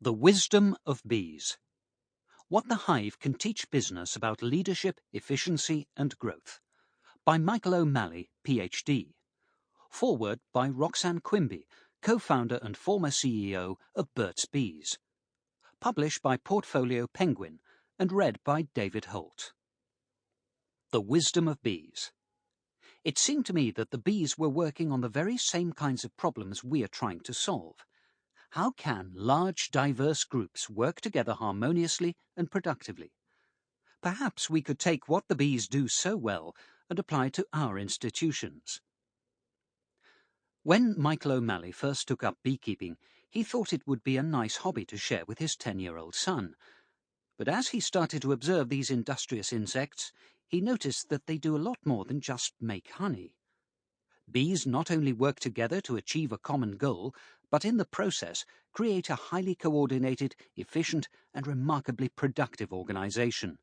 The Wisdom of Bees. What the Hive Can Teach Business About Leadership, Efficiency and Growth. By Michael O'Malley, Ph.D. Foreword by Roxanne Quimby, co-founder and former CEO of Burt's Bees. Published by Portfolio Penguin and read by David Holt. The Wisdom of Bees. It seemed to me that the bees were working on the very same kinds of problems we are trying to solve. How can large, diverse groups work together harmoniously and productively? Perhaps we could take what the bees do so well and apply it to our institutions. When Michael O'Malley first took up beekeeping, he thought it would be a nice hobby to share with his 10-year-old son. But as he started to observe these industrious insects, he noticed that they do a lot more than just make honey. Bees not only work together to achieve a common goal, but in the process create a highly coordinated, efficient and remarkably productive organization.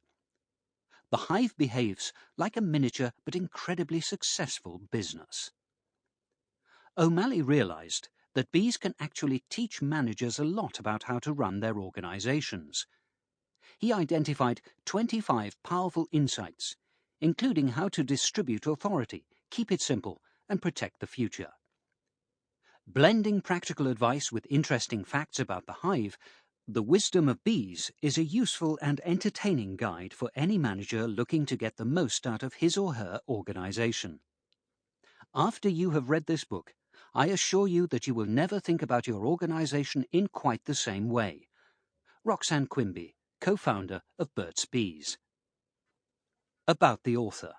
The hive behaves like a miniature but incredibly successful business. O'Malley realized that bees can actually teach managers a lot about how to run their organizations. He identified 25 powerful insights, including how to distribute authority, keep it simple, and protect the future. Blending practical advice with interesting facts about the hive, The Wisdom of Bees is a useful and entertaining guide for any manager looking to get the most out of his or her organization. After you have read this book, I assure you that you will never think about your organization in quite the same way. Roxanne Quimby, co-founder of Burt's Bees. About the author.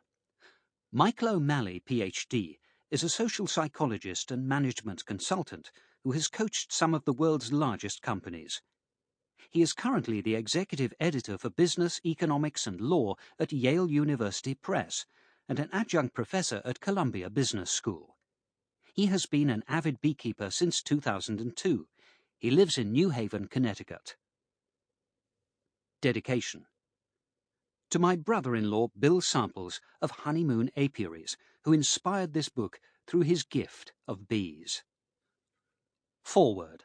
Michael O'Malley, Ph.D., is a social psychologist and management consultant who has coached some of the world's largest companies. He is currently the executive editor for business, economics and law at Yale University Press and an adjunct professor at Columbia Business School. He has been an avid beekeeper since 2002. He lives in New Haven, Connecticut. Dedication. To my brother-in-law Bill Samples of Honeymoon Apiaries, who inspired this book through his gift of bees. Foreword.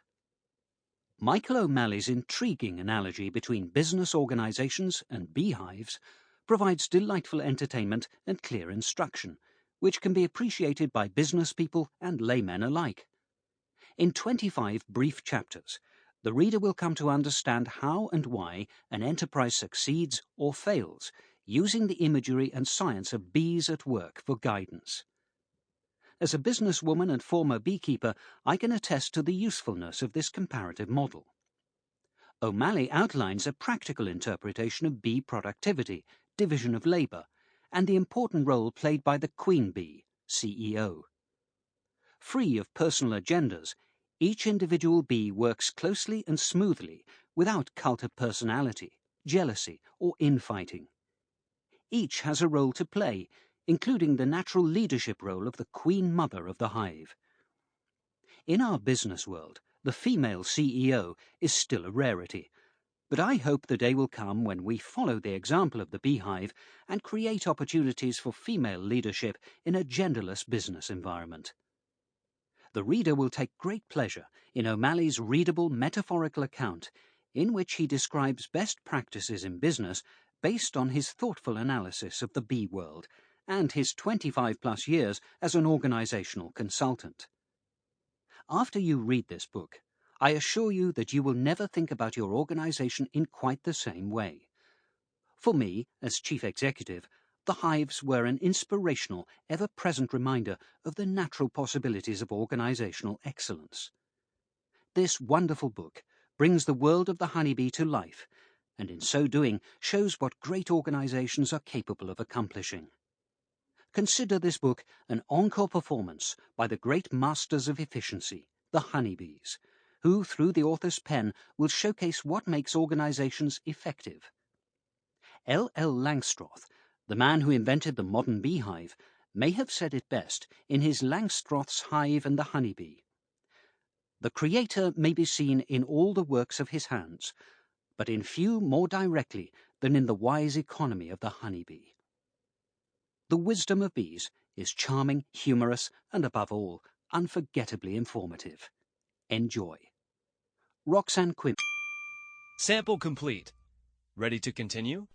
Michael O'Malley's intriguing analogy between business organizations and beehives provides delightful entertainment and clear instruction, which can be appreciated by business people and laymen alike. In 25 brief chapters, the reader will come to understand how and why an enterprise succeeds or fails, using the imagery and science of bees at work for guidance. As a businesswoman and former beekeeper, I can attest to the usefulness of this comparative model. O'Malley outlines a practical interpretation of bee productivity, division of labor, and the important role played by the queen bee, CEO. Free of personal agendas, each individual bee works closely and smoothly without cult of personality, jealousy, or infighting. Each has a role to play, including the natural leadership role of the queen mother of the hive. In our business world, the female CEO is still a rarity, but I hope the day will come when we follow the example of the beehive and create opportunities for female leadership in a genderless business environment. The reader will take great pleasure in O'Malley's readable metaphorical account, in which he describes best practices in business based on his thoughtful analysis of the bee world and his 25-plus years as an organizational consultant. After you read this book, I assure you that you will never think about your organization in quite the same way. For me, as chief executive, the hives were an inspirational, ever-present reminder of the natural possibilities of organizational excellence. This wonderful book brings the world of the honeybee to life, and in so doing shows what great organizations are capable of accomplishing. Consider this book an encore performance by the great masters of efficiency, the honeybees, who, through the author's pen, will showcase what makes organizations effective. L. Langstroth, the man who invented the modern beehive, may have said it best in his Langstroth's Hive and the Honeybee. The Creator may be seen in all the works of his hands, but in few more directly than in the wise economy of the honeybee. The Wisdom of Bees is charming, humorous, and above all, unforgettably informative. Enjoy. Roxanne Quimby. Sample complete. Ready to continue?